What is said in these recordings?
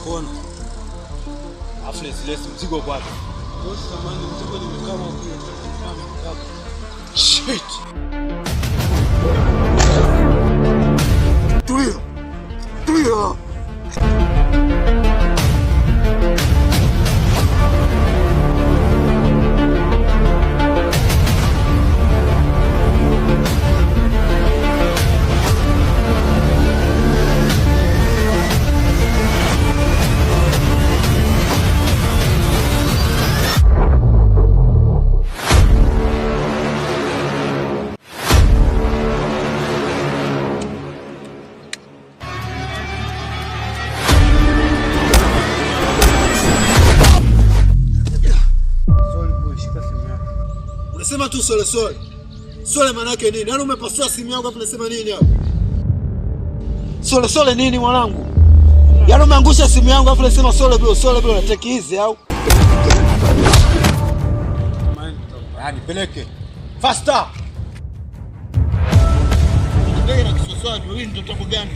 kuona. Afles mzigo kwa wapi? Boss samani mzigo nimekaa kule. Shit. Tulia. Unasema tu sole. Sole maana yake nini? Yaani umepasua simu yangu afu unasema nini hapo? Sole nini mwanangu? Yaani umeangusha simu yangu afu unasema sole bro unateki hizi au? Yaani peleke. Faster. Ndio na kisoswali wewe ndio utabu gani?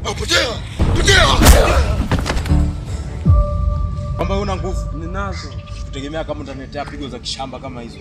Potea. Kama una nguvu ninazo. kutegemea kama utaniletea pigo za kishamba kama hizo.